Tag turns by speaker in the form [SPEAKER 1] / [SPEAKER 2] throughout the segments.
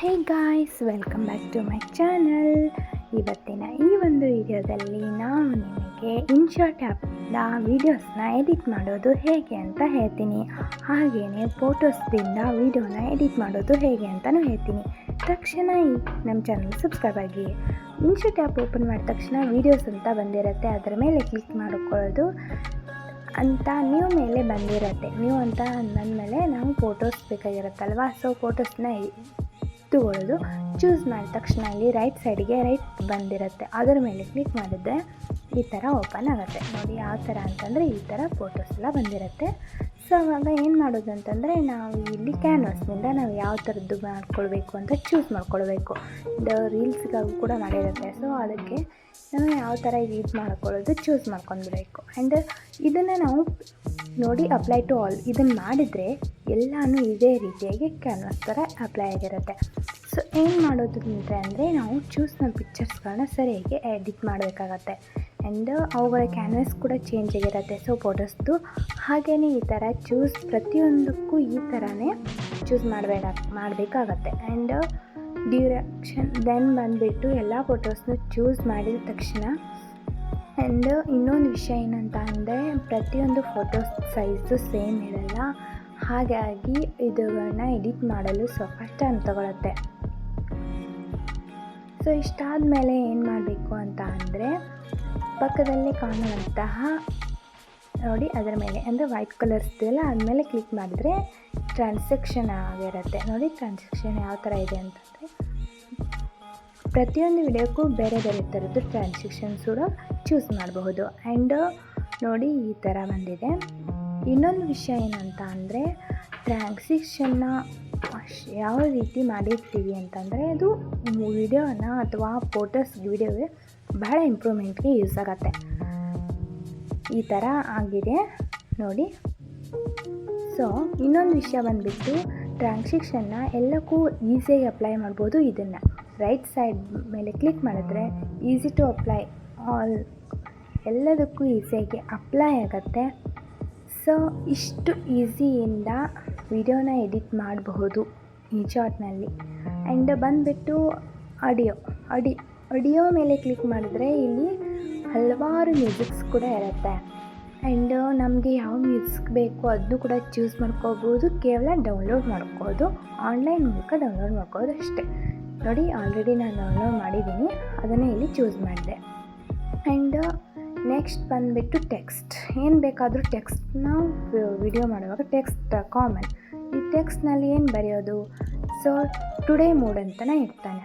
[SPEAKER 1] Hey guys, welcome back to my channel. ಇವತ್ತಿನ ಈ ಒಂದು ವಿಡಿಯೋದಲ್ಲಿ ನಾವು ನಿಮಗೆ ಇನ್ಶಾಟ್ ಆ್ಯಪ್ನಿಂದ ವೀಡಿಯೋಸ್ನ ಎಡಿಟ್ ಮಾಡೋದು ಹೇಗೆ ಅಂತ ಹೇಳ್ತೀನಿ. ಹಾಗೆಯೇ ಫೋಟೋಸ್ದಿಂದ ವೀಡಿಯೋನ ಎಡಿಟ್ ಮಾಡೋದು ಹೇಗೆ ಅಂತಲೂ ಹೇಳ್ತೀನಿ. ತಕ್ಷಣ ನಮ್ಮ ಚಾನಲ್ ಸಬ್ಸ್ಕ್ರೈಬ್ ಆಗಿ. ಇನ್ಶಾಟ್ ಆ್ಯಪ್ ಓಪನ್ ಮಾಡಿದ ತಕ್ಷಣ ವೀಡಿಯೋಸ್ ಅಂತ ಬಂದಿರುತ್ತೆ, ಅದರ ಮೇಲೆ ಕ್ಲಿಕ್ ಮಾಡ್ಕೊಳ್ಳೋದು ಅಂತ ನ್ಯೂ ಮೇಲೆ ಬಂದಿರುತ್ತೆ. ನ್ಯೂ ಅಂತ ಅಂದಮೇಲೆ ನಾವು ಫೋಟೋಸ್ ಬೇಕಾಗಿರುತ್ತಲ್ವ, ಸೊ ಫೋಟೋಸ್ನ ತಗೊಳ್ಳೋದು. ಚೂಸ್ ಮಾಡಿದ ತಕ್ಷಣ ಇಲ್ಲಿ ರೈಟ್ ಸೈಡಿಗೆ ರೈಟ್ ಬಂದಿರುತ್ತೆ, ಅದರ ಮೇಲೆ ಕ್ಲಿಕ್ ಮಾಡಿದ್ರೆ ಈ ಥರ ಓಪನ್ ಆಗುತ್ತೆ. ನೋಡಿ ಯಾವ ಥರ ಅಂತಂದರೆ ಈ ಥರ ಫೋಟೋಸ್ ಎಲ್ಲ ಬಂದಿರುತ್ತೆ. ಸೊ ಆವಾಗ ಏನು ಮಾಡೋದು ಅಂತಂದರೆ ನಾವು ಇಲ್ಲಿ ಕ್ಯಾನ್ವಾಸ್ನಿಂದ ನಾವು ಯಾವ ಥರದ್ದು ಮಾಡ್ಕೊಳ್ಬೇಕು ಅಂತ ಚೂಸ್ ಮಾಡ್ಕೊಳ್ಬೇಕು. ರೀಲ್ಸ್ಗಾಗೂ ಕೂಡ ಮಾಡಿರುತ್ತೆ, ಸೊ ಅದಕ್ಕೆ ನಾವು ಯಾವ ಥರ ಇದು ಮಾಡ್ಕೊಳ್ಳೋದು ಚೂಸ್ ಮಾಡ್ಕೊಂಡ್ಬೇಕು. ಆ್ಯಂಡ್ ಇದನ್ನು ನಾವು ನೋಡಿ ಅಪ್ಲೈ ಟು ಆಲ್ ಇದನ್ನು ಮಾಡಿದರೆ ಎಲ್ಲನೂ ಇದೇ ರೀತಿಯಾಗಿ ಕ್ಯಾನ್ವಾಸ್ ಥರ ಅಪ್ಲೈ ಆಗಿರುತ್ತೆ. ಸೊ ಏನು ಮಾಡೋದು ಅಂದರೆ ನಾವು ಚೂಸ್ನ ಪಿಕ್ಚರ್ಸ್ಗಳನ್ನ ಸರಿಯಾಗಿ ಎಡಿಟ್ ಮಾಡಬೇಕಾಗತ್ತೆ. ಆ್ಯಂಡ್ ಅವುಗಳ ಕ್ಯಾನ್ವಾಸ್ ಕೂಡ ಚೇಂಜ್ ಆಗಿರುತ್ತೆ, ಸೊ ಫೋಟೋಸ್ದು. ಹಾಗೆಯೇ ಈ ಥರ ಚೂಸ್ ಪ್ರತಿಯೊಂದಕ್ಕೂ ಈ ಥರನೇ ಚೂಸ್ ಮಾಡಬೇಕಾಗತ್ತೆ. ಆ್ಯಂಡ್ ಡ್ಯೂರೇಷನ್ ದೆನ್ ಬಂದುಬಿಟ್ಟು ಎಲ್ಲ ಫೋಟೋಸ್ನ ಚೂಸ್ ಮಾಡಿದ ತಕ್ಷಣ. ಆ್ಯಂಡ್ ಇನ್ನೊಂದು ವಿಷಯ ಏನಂತ ಅಂದರೆ ಪ್ರತಿಯೊಂದು ಫೋಟೋಸ್ ಸೈಜು ಸೇಮ್ ಇರಲ್ಲ, ಹಾಗಾಗಿ ಇದುಗಳನ್ನ ಎಡಿಟ್ ಮಾಡಲು ಸ್ವಲ್ಪ ಟೈಮ್ ತಗೊಳುತ್ತೆ. ಸೊ ಇಷ್ಟಾದ ಮೇಲೆ ಏನು ಮಾಡಬೇಕು ಅಂತ ಅಂದರೆ ಪಕ್ಕದಲ್ಲೇ ಕಾಣುವಂತಹ ನೋಡಿ ಅದರ ಮೇಲೆ ಅಂದರೆ ವೈಟ್ ಕಲರ್ಸ್ದೆಲ್ಲ ಆದಮೇಲೆ ಕ್ಲಿಕ್ ಮಾಡಿದ್ರೆ ಟ್ರಾನ್ಸಾಕ್ಷನ್ ಆಗಿರುತ್ತೆ. ನೋಡಿ ಟ್ರಾನ್ಸಾಕ್ಷನ್ ಯಾವ ಥರ ಇದೆ ಅಂತಂದರೆ ಪ್ರತಿಯೊಂದು ವಿಡಿಯೋಕ್ಕೂ ಬೇರೆ ಬೇರೆ ಥರದ್ದು ಟ್ರಾನ್ಸಾಕ್ಷನ್ಸ್ ಕೂಡ ಚೂಸ್ ಮಾಡಬಹುದು. ಆ್ಯಂಡ್ ನೋಡಿ ಈ ಥರ ಬಂದಿದೆ. ಇನ್ನೊಂದು ವಿಷಯ ಏನಂತ ಅಂದರೆ ಟ್ರಾನ್ಸಾಕ್ಷನ್ನ ಯಾವ ರೀತಿ ಮಾಡಿರ್ತೀವಿ ಅಂತಂದರೆ ಅದು ವಿಡಿಯೋನ ಅಥವಾ ಫೋಟೋಸ್ ವಿಡಿಯೋಗೆ ಬಹಳ ಇಂಪ್ರೂವ್ಮೆಂಟ್ಗೆ ಯೂಸ್ ಆಗುತ್ತೆ. ಈ ಥರ ಆಗಿದೆ ನೋಡಿ. ಸೊ ಇನ್ನೊಂದು ವಿಷಯ ಬಂದುಬಿಟ್ಟು ಟ್ರಾನ್ಸಾಕ್ಷನ್ನ ಎಲ್ಲಕ್ಕೂ ಈಸಿಯಾಗಿ ಅಪ್ಲೈ ಮಾಡ್ಬೋದು. ಇದನ್ನು ರೈಟ್ ಸೈಡ್ ಮೇಲೆ ಕ್ಲಿಕ್ ಮಾಡಿದ್ರೆ ಈಸಿ ಟು ಅಪ್ಲೈ ಆಲ್ ಎಲ್ಲದಕ್ಕೂ ಈಸಿಯಾಗಿ ಅಪ್ಲೈ ಆಗುತ್ತೆ. ಸೊ ಇಷ್ಟು ಈಸಿಯಿಂದ ವಿಡಿಯೋನ ಎಡಿಟ್ ಮಾಡಬಹುದು ಇನ್ಶಾಟ್ನಲ್ಲಿ. ಆ್ಯಂಡ್ ಬಂದುಬಿಟ್ಟು ಆಡಿಯೋ ಮೇಲೆ ಕ್ಲಿಕ್ ಮಾಡಿದ್ರೆ ಇಲ್ಲಿ ಹಲವಾರು ಮ್ಯೂಸಿಕ್ಸ್ ಕೂಡ ಇರುತ್ತೆ. ಆ್ಯಂಡ್ ನಮಗೆ ಯಾವ ಮ್ಯೂಸಿಕ್ ಬೇಕು ಅದನ್ನು ಕೂಡ ಚೂಸ್ ಮಾಡ್ಕೋಬೋದು. ಕೇವಲ ಡೌನ್ಲೋಡ್ ಮಾಡ್ಕೋದು, ಆನ್ಲೈನ್ ಮೂಲಕ ಡೌನ್ಲೋಡ್ ಮಾಡ್ಕೋದು ಅಷ್ಟೇ. ನೋಡಿ ಆಲ್ರೆಡಿ ನಾನು ಡೌನ್ಲೋಡ್ ಮಾಡಿದ್ದೀನಿ, ಅದನ್ನೇ ಇಲ್ಲಿ ಚೂಸ್ ಮಾಡಿದೆ. ಆ್ಯಂಡ್ ನೆಕ್ಸ್ಟ್ ಬಂದುಬಿಟ್ಟು ಟೆಕ್ಸ್ಟ್. ಏನು ಬೇಕಾದರೂ ಟೆಕ್ಸ್ಟ್ನ ವಿಡಿಯೋ ಮಾಡುವಾಗ ಟೆಕ್ಸ್ಟ್ ಕಾಮನ್. ಈ ಟೆಕ್ಸ್ಟ್ನಲ್ಲಿ ಏನು ಬರೆಯೋದು? ಸೊ ಟುಡೇ ಮೂಡ್ ಅಂತಲೇ ಇರ್ತಾನೆ.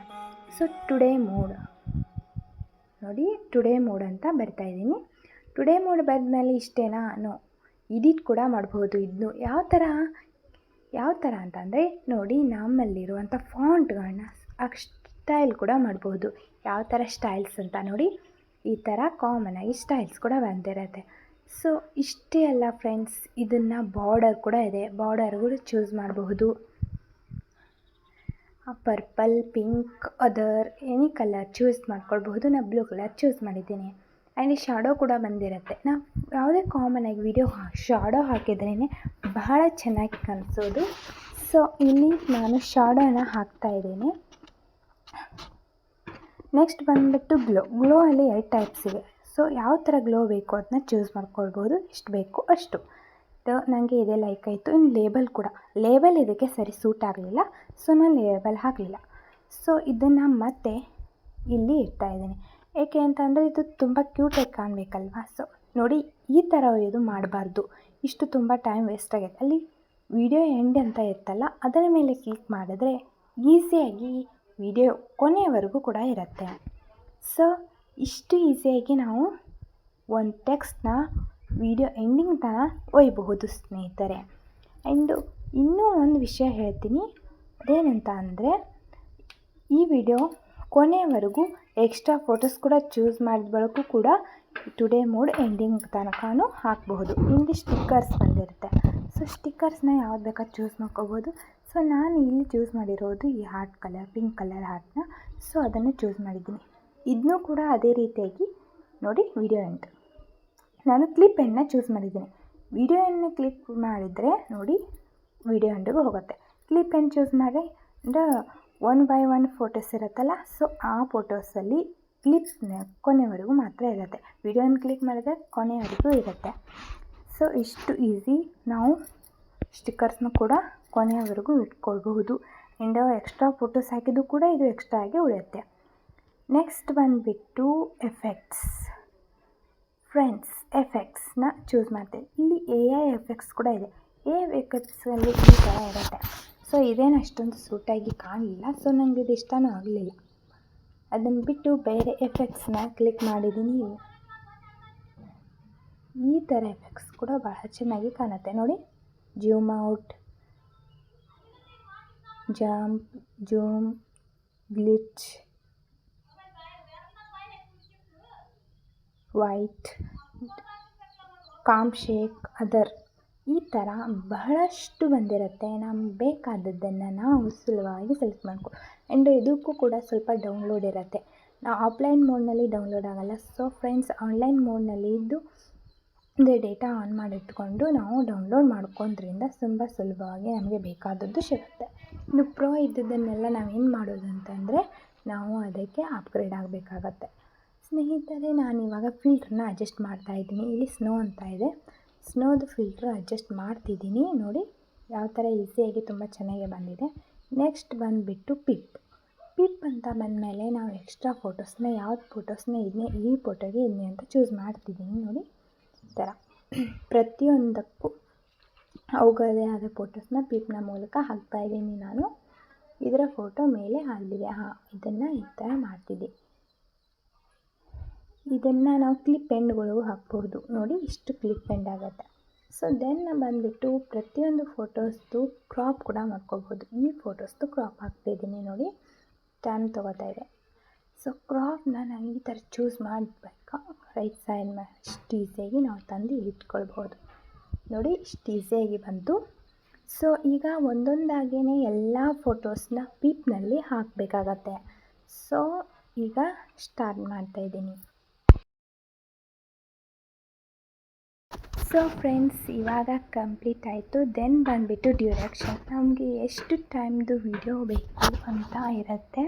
[SPEAKER 1] ಸೊ ಟುಡೇ ಮೂಡ್ ನೋಡಿ, ಟುಡೇ ಮೂಡ್ ಅಂತ ಬರ್ತಾಯಿದ್ದೀನಿ. ಟುಡೇ ಮೂಡ್ ಬರೆದ್ಮೇಲೆ ಇಷ್ಟೇನಾ? ನೋ, ಎಡಿಟ್ ಕೂಡ ಮಾಡ್ಬೋದು. ಇದನ್ನು ಯಾವ ಥರ ಅಂತಂದರೆ ನೋಡಿ ನಮ್ಮಲ್ಲಿರುವಂಥ ಫಾಂಟ್ಗಳನ್ನ ಸ್ಟೈಲ್ ಕೂಡ ಮಾಡ್ಬೋದು. ಯಾವ ಥರ ಸ್ಟೈಲ್ಸ್ ಅಂತ ನೋಡಿ, ಈ ಥರ ಕಾಮನಾಗಿ ಸ್ಟೈಲ್ಸ್ ಕೂಡ ಬಂದಿರುತ್ತೆ. ಸೊ ಇಷ್ಟೇ ಅಲ್ಲ ಫ್ರೆಂಡ್ಸ್, ಇದನ್ನು ಬಾರ್ಡರ್ ಕೂಡ ಇದೆ, ಬಾರ್ಡರ್ ಕೂಡ ಚೂಸ್ ಮಾಡಬಹುದು. Purple, pink, other any colour choose ಮಾಡ್ಕೊಳ್ಬಹುದು. ನಾನು ಬ್ಲೂ ಕಲರ್ ಚೂಸ್ ಮಾಡಿದ್ದೀನಿ. ಆ್ಯಂಡ್ ಈ ಶಾಡೋ ಕೂಡ ಬಂದಿರುತ್ತೆ. ನಾವು ಯಾವುದೇ ಕಾಮನಾಗಿ ವಿಡಿಯೋ ಶಾಡೋ ಹಾಕಿದ್ರೇ ಬಹಳ ಚೆನ್ನಾಗಿ ಕಾಣಿಸೋದು. ಸೊ ಇಲ್ಲಿ ನಾನು ಶಾಡೋನ ಹಾಕ್ತಾಯಿದ್ದೀನಿ. ನೆಕ್ಸ್ಟ್ ಬಂದುಬಿಟ್ಟು ಗ್ಲೋ ಅಲ್ಲಿ 2 ಟೈಪ್ಸ್ ಇವೆ. ಸೊ ಯಾವ ಥರ ಗ್ಲೋ ಬೇಕು ಅದನ್ನ ಚೂಸ್ ಮಾಡ್ಕೊಳ್ಬೋದು, ಎಷ್ಟು ಬೇಕು ಅಷ್ಟು. ನನಗೆ ಇದೇ ಲೈಕ್ ಆಯಿತು. ಇನ್ನು ಲೇಬಲ್ ಇದಕ್ಕೆ ಸರಿ ಸೂಟ್ ಆಗಲಿಲ್ಲ, ಸೊ ನಾನು ಲೇಬಲ್ ಹಾಕಲಿಲ್ಲ. ಸೊ ಇದನ್ನು ಮತ್ತೆ ಇಲ್ಲಿ ಇಡ್ತಾಯಿದ್ದೀನಿ. ಏಕೆ ಅಂತಂದರೆ ಇದು ತುಂಬ ಕ್ಯೂಟಾಗಿ ಕಾಣಬೇಕಲ್ವ. ಸೊ ನೋಡಿ ಈ ಥರ ಇದು ಮಾಡಬಾರ್ದು, ಇಷ್ಟು ತುಂಬ ಟೈಮ್ ವೇಸ್ಟ್ ಆಗಿದೆ. ಅಲ್ಲಿ ವಿಡಿಯೋ ಎಂಡ್ ಅಂತ ಇರ್ತಲ್ಲ, ಅದರ ಮೇಲೆ ಕ್ಲಿಕ್ ಮಾಡಿದ್ರೆ ಈಸಿಯಾಗಿ ವಿಡಿಯೋ ಕೊನೆಯವರೆಗೂ ಕೂಡ ಇರುತ್ತೆ. ಸೊ ಇಷ್ಟು ಈಸಿಯಾಗಿ ನಾವು ಒಂದು ಟೆಕ್ಸ್ಟ್ನ ವಿಡಿಯೋ ಎಂಡಿಂಗ್ ತನಕ ಒಯ್ಯಬಹುದು ಸ್ನೇಹಿತರೆ. ಆ್ಯಂಡ್ ಇನ್ನೂ ಒಂದು ವಿಷಯ ಹೇಳ್ತೀನಿ, ಅದೇನಂತ ಅಂದರೆ ಈ ವಿಡಿಯೋ ಕೊನೆಯವರೆಗೂ ಎಕ್ಸ್ಟ್ರಾ ಫೋಟೋಸ್ ಕೂಡ ಚೂಸ್ ಮಾಡಿದ ಬಳಿಕ ಕೂಡ ಟುಡೇ ಮೂಡ್ ಎಂಡಿಂಗ್ ತನಕನೂ ಹಾಕಬಹುದು. ಇಲ್ಲಿ ಸ್ಟಿಕ್ಕರ್ಸ್ ಬಂದಿರುತ್ತೆ. ಸೊ ಸ್ಟಿಕ್ಕರ್ಸ್ನ ಯಾವ್ದು ಬೇಕಾದ್ರೂ ಚೂಸ್ ಮಾಡ್ಕೋಬೋದು. ಸೊ ನಾನು ಇಲ್ಲಿ ಚೂಸ್ ಮಾಡಿರೋದು ಈ ಹಾರ್ಟ್ ಕಲರ್, ಪಿಂಕ್ ಕಲರ್ ಹಾರ್ಟ್ನ. ಸೊ ಅದನ್ನು ಚೂಸ್ ಮಾಡಿದ್ದೀನಿ. ಇದನ್ನೂ ಕೂಡ ಅದೇ ರೀತಿಯಾಗಿ ನೋಡಿ ವಿಡಿಯೋ ಎಂಡ್ ನಾನು ಕ್ಲಿಪ್ ಎಂಡನ್ನ ಚೂಸ್ ಮಾಡಿದ್ದೀನಿ. ವಿಡಿಯೋ ಎಂಡನ್ನ ಕ್ಲಿಕ್ ಮಾಡಿದರೆ ನೋಡಿ ವಿಡಿಯೋ ಎಂಡಿಗೂ ಹೋಗುತ್ತೆ. ಕ್ಲಿಪ್ ಎಂಡ್ ಚೂಸ್ ಮಾಡಿ 1 ಬೈ 1 ಫೋಟೋಸ್ ಇರುತ್ತಲ್ಲ, ಸೊ ಆ ಫೋಟೋಸಲ್ಲಿ ಕ್ಲಿಪ್ನ ಕೊನೆವರೆಗೂ ಮಾತ್ರ ಇರುತ್ತೆ. ವಿಡಿಯೋನ ಕ್ಲಿಕ್ ಮಾಡಿದ್ರೆ ಕೊನೆವರೆಗೂ ಇರುತ್ತೆ. ಸೊ ಇಷ್ಟು ಈಸಿ ನಾವು ಸ್ಟಿಕ್ಕರ್ಸ್ನ ಕೂಡ ಕೊನೆಯವರೆಗೂ ಇಟ್ಕೊಳ್ಬಹುದು. ಆ್ಯಂಡ್ ಎಕ್ಸ್ಟ್ರಾ ಫೋಟೋಸ್ ಹಾಕಿದ್ದು ಕೂಡ ಇದು ಎಕ್ಸ್ಟ್ರಾ ಆಗಿ ಉಳಿಯುತ್ತೆ. ನೆಕ್ಸ್ಟ್ ಬಂದುಬಿಟ್ಟು ಎಫೆಕ್ಟ್ಸ್. ಫ್ರೆಂಡ್ಸ್, ಎಫೆಕ್ಟ್ಸ್ನ ಚೂಸ್ ಮಾಡ್ತೀವಿ. ಇಲ್ಲಿ AI ಎಫೆಕ್ಟ್ಸ್ ಕೂಡ ಇದೆ. AI ಎಫೆಕ್ಟ್ಸಲ್ಲಿ ಈ ಥರ ಇರುತ್ತೆ. ಸೊ ಇದೇನು ಅಷ್ಟೊಂದು ಸೂಟಾಗಿ ಕಾಣಲಿಲ್ಲ, ಸೊ ನನಗೆ ಇದು ಇಷ್ಟನೂ ಆಗಲಿಲ್ಲ. ಅದನ್ನು ಬಿಟ್ಟು ಬೇರೆ ಎಫೆಕ್ಟ್ಸ್ನ ಕ್ಲಿಕ್ ಮಾಡಿದ್ದೀನಿ. ಈ ಥರ ಎಫೆಕ್ಟ್ಸ್ ಕೂಡ ಬಹಳ ಚೆನ್ನಾಗಿ ಕಾಣುತ್ತೆ ನೋಡಿ. Zoom out, jump, zoom, glitch, white, cam shake, other, ಈ ಥರ ಬಹಳಷ್ಟು ಬಂದಿರುತ್ತೆ. ನಮ್ಗೆ ಬೇಕಾದದ್ದನ್ನು ನಾವು ಸುಲಭವಾಗಿ ಸೆಲೆಕ್ಟ್ ಮಾಡ್ಕೊ. ಆ್ಯಂಡ್ ಇದಕ್ಕೂ ಕೂಡ ಸ್ವಲ್ಪ ಡೌನ್ಲೋಡ್ ಇರುತ್ತೆ. ನಾವು ಆಫ್ಲೈನ್ ಮೋಡ್ನಲ್ಲಿ ಡೌನ್ಲೋಡ್ ಆಗೋಲ್ಲ. ಸೊ ಫ್ರೆಂಡ್ಸ್, ಆನ್ಲೈನ್ ಮೋಡ್ನಲ್ಲಿ ಇದ್ದು ಡೇಟಾ ಆನ್ ಮಾಡಿಟ್ಕೊಂಡು ನಾವು ಡೌನ್ಲೋಡ್ ಮಾಡ್ಕೊಂಡ್ರಿಂದ ತುಂಬ ಸುಲಭವಾಗಿ ನಮಗೆ ಬೇಕಾದದ್ದು ಸಿಗುತ್ತೆ. ಇನ್ನು ಪ್ರೋ ಇದ್ದದ್ದನ್ನೆಲ್ಲ ನಾವೇನು ಮಾಡೋದು ಅಂತಂದರೆ ನಾವು ಅದಕ್ಕೆ ಅಪ್ಗ್ರೇಡ್ ಆಗಬೇಕಾಗತ್ತೆ. ಸ್ನೇಹಿತರೆ, ನಾನಿವಾಗ ಫಿಲ್ಟ್ರನ್ನ ಅಡ್ಜಸ್ಟ್ ಮಾಡ್ತಾಯಿದ್ದೀನಿ. ಇಲ್ಲಿ ಸ್ನೋ ಅಂತ ಇದೆ, ಸ್ನೋದು ಫಿಲ್ಟ್ರ್ ಅಡ್ಜಸ್ಟ್ ಮಾಡ್ತಿದ್ದೀನಿ. ನೋಡಿ ಯಾವ ಥರ ಈಸಿಯಾಗಿ ತುಂಬ ಚೆನ್ನಾಗಿ ಬಂದಿದೆ. ನೆಕ್ಸ್ಟ್ ಬಂದುಬಿಟ್ಟು ಪಿಪ್ ಅಂತ ಬಂದಮೇಲೆ ನಾವು ಎಕ್ಸ್ಟ್ರಾ ಫೋಟೋಸ್ನ ಯಾವ್ದು ಫೋಟೋಸ್ನ ಇದನ್ನೇ ಈ ಫೋಟೋಗೆ ಇದನ್ನೇ ಅಂತ ಚೂಸ್ ಮಾಡ್ತಿದ್ದೀನಿ. ನೋಡಿ ಈ ಥರ ಪ್ರತಿಯೊಂದಕ್ಕೂ ಅವುಗಳದೇ ಆದ ಫೋಟೋಸ್ನ ಪಿಪ್ನ ಮೂಲಕ ಹಾಕ್ತಾಯಿದ್ದೀನಿ ನಾನು. ಇದರ ಫೋಟೋ ಮೇಲೆ ಅಲ್ಲಿದೆ, ಇದನ್ನು ಈ ಥರ ಮಾಡ್ತಿದ್ದೆ. ಇದನ್ನು ನಾವು ಕ್ಲಿಪ್ ಎಂಡ್ಗಳಿಗೂ ಹಾಕ್ಬೋದು. ನೋಡಿ ಇಷ್ಟು ಕ್ಲಿಪ್ ಎಂಡ್ ಆಗುತ್ತೆ. ಸೊ ದೆನ್ ಬಂದುಬಿಟ್ಟು ಪ್ರತಿಯೊಂದು ಫೋಟೋಸ್ದು ಕ್ರಾಪ್ ಕೂಡ ಮಾಡ್ಕೋಬೋದು. ಈ ಫೋಟೋಸ್ದು ಕ್ರಾಪ್ ಹಾಕ್ತಿದ್ದೀನಿ. ನೋಡಿ ಟೈಮ್ ತೊಗೋತಾ ಇದೆ. ಸೊ ಕ್ರಾಪ್ನ ನಾವು ಈ ಥರ ಚೂಸ್ ಮಾಡಬೇಕಾ ರೈಟ್ ಸೈಡ್ ಮೇಲೆ ಇಷ್ಟು ಈಸಿಯಾಗಿ ನಾವು ತಂದು ಇಟ್ಕೊಳ್ಬೋದು. ನೋಡಿ ಇಷ್ಟು ಈಸಿಯಾಗಿ ಬಂತು. ಸೊ ಈಗ ಒಂದೊಂದಾಗೇ ಎಲ್ಲ ಫೋಟೋಸ್ನ ಪಿಪ್ನಲ್ಲಿ ಹಾಕಬೇಕಾಗತ್ತೆ. ಸೊ ಈಗ ಸ್ಟಾರ್ಟ್ ಮಾಡ್ತಾಯಿದ್ದೀನಿ. ಸೊ ಫ್ರೆಂಡ್ಸ್, ಇವಾಗ ಕಂಪ್ಲೀಟ್ ಆಯಿತು. ದೆನ್ ಬಂದುಬಿಟ್ಟು ಡ್ಯೂರೇಕ್ಷನ್. ನಮಗೆ ಎಷ್ಟು ಟೈಮ್ದು ವಿಡಿಯೋ ಬೇಕು ಅಂತ ಇರುತ್ತೆ.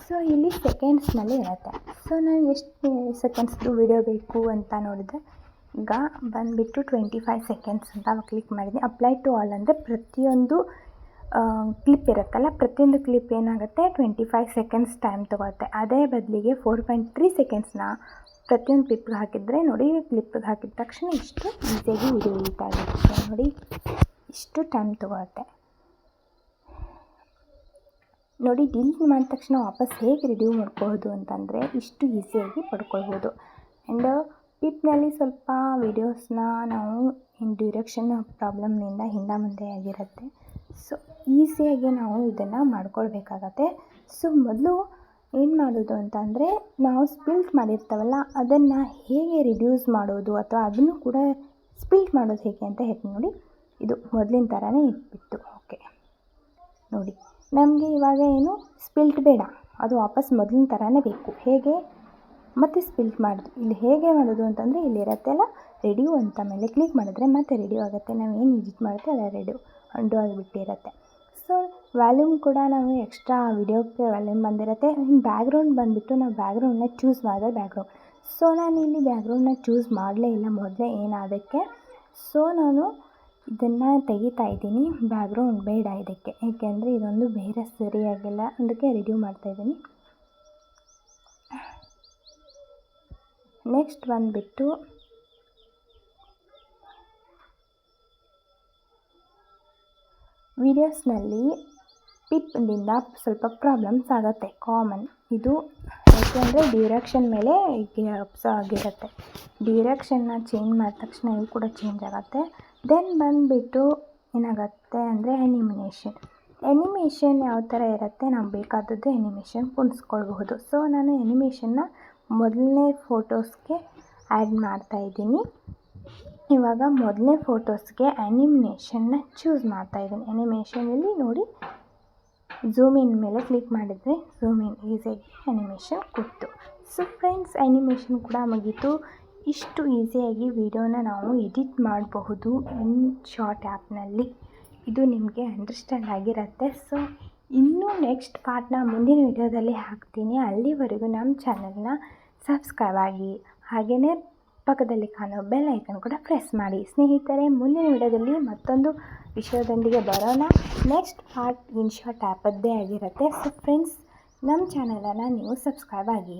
[SPEAKER 1] ಸೊ ಇಲ್ಲಿ ಸೆಕೆಂಡ್ಸ್ನಲ್ಲಿ ಇರುತ್ತೆ. ಸೊ ನಾನು ಎಷ್ಟು ಸೆಕೆಂಡ್ಸ್ದು ವಿಡಿಯೋ ಬೇಕು ಅಂತ ನೋಡಿದ್ರೆ ಈಗ ಬಂದುಬಿಟ್ಟು 25 ಸೆಕೆಂಡ್ಸ್ ಅಂತ ಕ್ಲಿಕ್ ಮಾಡಿದ್ದೀನಿ. ಅಪ್ಲೈ ಟು ಆಲ್ ಅಂದರೆ ಪ್ರತಿಯೊಂದು ಕ್ಲಿಪ್ ಇರುತ್ತಲ್ಲ, ಪ್ರತಿಯೊಂದು ಕ್ಲಿಪ್ ಏನಾಗುತ್ತೆ 25 ಸೆಕೆಂಡ್ಸ್ ಟೈಮ್ ತೊಗೊಳುತ್ತೆ. ಅದೇ ಬದಲಿಗೆ 4.3 ಸೆಕೆಂಡ್ಸ್ನ ಪ್ರತಿಯೊಂದು ಕ್ಲಿಪ್ಗೆ ಹಾಕಿದರೆ ನೋಡಿ, ಕ್ಲಿಪ್ಗೆ ಹಾಕಿದ ತಕ್ಷಣ ಇಷ್ಟು ಈಸಿಯಾಗಿ ವಿಡಿಯೋ ಉಳಿತಾ ಇರುತ್ತೆ. ನೋಡಿ ಇಷ್ಟು ಟೈಮ್ ತೊಗೊಳುತ್ತೆ. ನೋಡಿ ಡಿಲೀಟ್ ಮಾಡಿದ ತಕ್ಷಣ ವಾಪಸ್ ಹೇಗೆ ರಿಡ್ಯೂ ಮಾಡ್ಕೋಬೋದು ಅಂತಂದರೆ ಇಷ್ಟು ಈಸಿಯಾಗಿ ಪಡ್ಕೊಳ್ಬೋದು. ಆ್ಯಂಡ್ ಪಿಪ್ನಲ್ಲಿ ಸ್ವಲ್ಪ ವೀಡಿಯೋಸ್ನ ನಾವು ಡ್ಯೂರೇಕ್ಷನ್ ಪ್ರಾಬ್ಲಮ್ನಿಂದ ಹಿಂದೆ ಮುಂದೆ ಆಗಿರುತ್ತೆ. ಸೊ ಈಸಿಯಾಗಿ ನಾವು ಇದನ್ನು ಮಾಡ್ಕೊಳ್ಬೇಕಾಗತ್ತೆ. ಸೊ ಮೊದಲು ಏನು ಮಾಡೋದು ಅಂತಂದರೆ ನಾವು ಸ್ಪಿಲ್ಟ್ ಮಾಡಿರ್ತಾವಲ್ಲ ಅದನ್ನು ಹೇಗೆ ರಿಡ್ಯೂಸ್ ಮಾಡೋದು ಅಥವಾ ಅದನ್ನು ಕೂಡ ಸ್ಪಿಲ್ಟ್ ಮಾಡೋದು ಹೇಗೆ ಅಂತ ಹೇಳ್ತೀನಿ. ನೋಡಿ ಇದು ಮೊದಲಿನ ಥರನೇ ಇಟ್ಬಿಟ್ಟು ಓಕೆ. ನೋಡಿ ನಮಗೆ ಇವಾಗ ಏನು ಸ್ಪಿಲ್ಟ್ ಬೇಡ, ಅದು ವಾಪಸ್ ಮೊದಲಿನ ಥರನೇ ಬೇಕು. ಹೇಗೆ ಮತ್ತೆ ಸ್ಪಿಲ್ಟ್ ಮಾಡೋದು, ಇಲ್ಲಿ ಹೇಗೆ ಮಾಡೋದು ಅಂತಂದರೆ ಇಲ್ಲಿರತ್ತೆಲ್ಲ ರೆಡ್ಯೂ ಅಂತ ಮೇಲೆ ಕ್ಲಿಕ್ ಮಾಡಿದ್ರೆ ಮತ್ತೆ ರೆಡ್ಯೂ ಆಗುತ್ತೆ. ನಾವು ಏನು ಎಡಿಟ್ ಮಾಡುತ್ತೆ ಅಲ್ಲ ರೆಡ್ಯೂ ಅಂಡು ಆಗಿಬಿಟ್ಟಿರುತ್ತೆ. ಸೊ ವ್ಯಾಲ್ಯೂಮ್ ಕೂಡ ನಾವು ಎಕ್ಸ್ಟ್ರಾ ವಿಡಿಯೋಕ್ಕೆ ವ್ಯಾಲ್ಯೂಮ್ ಬಂದಿರುತ್ತೆ. ಬ್ಯಾಕ್ಗ್ರೌಂಡ್ ಬಂದುಬಿಟ್ಟು ನಾವು ಬ್ಯಾಕ್ಗ್ರೌಂಡನ್ನ ಚೂಸ್ ಮಾಡಿದ್ರೆ ಬ್ಯಾಕ್ಗ್ರೌಂಡ್. ಸೊ ನಾನು ಇಲ್ಲಿ ಬ್ಯಾಕ್ಗ್ರೌಂಡನ್ನ ಚೂಸ್ ಮಾಡಲೇ ಇಲ್ಲ ಮೊದಲೇ ಏನದಕ್ಕೆ. ಸೊ ನಾನು ಇದನ್ನು ತೆಗಿತಾ ಇದ್ದೀನಿ, ಬ್ಯಾಕ್ಗ್ರೌಂಡ್ ಬೇಡ ಇದಕ್ಕೆ, ಏಕೆಂದರೆ ಇದೊಂದು ಬೇರೆ ಸರಿಯಾಗಿಲ್ಲ, ಅದಕ್ಕೆ ರಿಡ್ಯೂ ಮಾಡ್ತಾಯಿದ್ದೀನಿ. ನೆಕ್ಸ್ಟ್ ಬಂದುಬಿಟ್ಟು ವೀಡಿಯೋಸ್ನಲ್ಲಿ ಪಿಪ್ನಿಂದ ಸ್ವಲ್ಪ ಪ್ರಾಬ್ಲಮ್ಸ್ ಆಗುತ್ತೆ, ಕಾಮನ್ ಇದು. ಯಾಕೆಂದರೆ ಡ್ಯೂರೇಕ್ಷನ್ ಮೇಲೆ ಆಗಿರುತ್ತೆ. ಡ್ಯೂರೇಕ್ಷನ್ನ ಚೇಂಜ್ ಮಾಡಿದ ತಕ್ಷಣ ಇವು ಕೂಡ ಚೇಂಜ್ ಆಗುತ್ತೆ. ದೆನ್ ಬಂದುಬಿಟ್ಟು ಏನಾಗುತ್ತೆ ಅಂದರೆ ಎನಿಮೇಷನ್ ಯಾವ ಥರ ಇರುತ್ತೆ, ನಾವು ಬೇಕಾದದ್ದು ಎನಿಮೇಷನ್ ಕುಣಿಸ್ಕೊಳ್ಬಹುದು. ಸೊ ನಾನು ಎನಿಮೇಷನ್ನ ಮೊದಲನೇ ಫೋಟೋಸ್ಗೆ ಆ್ಯಡ್ ಮಾಡ್ತಾಯಿದ್ದೀನಿ. ಇವಾಗ ಮೊದಲನೇ ಫೋಟೋಸ್ಗೆ ಆ್ಯನಿಮೇಷನ್ನ ಚೂಸ್ ಮಾಡ್ತಾಯಿದ್ದೀನಿ. ಆ್ಯನಿಮೇಷನಲ್ಲಿ ನೋಡಿ ಝೂಮ್ ಇನ್ ಮೇಲೆ ಕ್ಲಿಕ್ ಮಾಡಿದರೆ ಝೂಮ್ ಇನ್ ಈಸಿಯಾಗಿ ಆ್ಯನಿಮೇಷನ್ ಕೊಡ್ತು. ಸೊ ಫ್ರೆಂಡ್ಸ್, ಆ್ಯನಿಮೇಷನ್ ಕೂಡ ಮುಗೀತು. ಇಷ್ಟು ಈಸಿಯಾಗಿ ವಿಡಿಯೋನ ನಾವು ಎಡಿಟ್ ಮಾಡಬಹುದು ಇನ್ ಶಾರ್ಟ್ ಆ್ಯಪ್ನಲ್ಲಿ. ಇದು ನಿಮಗೆ ಅಂಡರ್ಸ್ಟ್ಯಾಂಡ್ ಆಗಿರುತ್ತೆ. ಸೊ ಇನ್ನೂ ನೆಕ್ಸ್ಟ್ ಪಾರ್ಟ್ನ ಮುಂದಿನ ವಿಡಿಯೋದಲ್ಲಿ ಹಾಕ್ತೀನಿ. ಅಲ್ಲಿವರೆಗೂ ನಮ್ಮ ಚಾನಲ್ನ ಸಬ್ಸ್ಕ್ರೈಬ್ ಆಗಿ, ಹಾಗೆಯೇ ಪಕ್ಕದಲ್ಲಿ ಕಾಣೋ ಬೆಲ್ ಐಕನ್ ಕೂಡ ಪ್ರೆಸ್ ಮಾಡಿ. ಸ್ನೇಹಿತರೆ, ಮುಂದಿನ ವಿಡಿಯೋದಲ್ಲಿ ಮತ್ತೊಂದು ವಿಷಯದೊಂದಿಗೆ ಬರೋಣ. ನೆಕ್ಸ್ಟ್ ಪಾರ್ಟ್ ಇನ್ಶಾಟ್ ಆ್ಯಪದ್ದೇ ಆಗಿರುತ್ತೆ. ಸೊ ಫ್ರೆಂಡ್ಸ್, ನಮ್ಮ ಚಾನಲನ್ನು ನೀವು ಸಬ್ಸ್ಕ್ರೈಬ್ ಆಗಿ.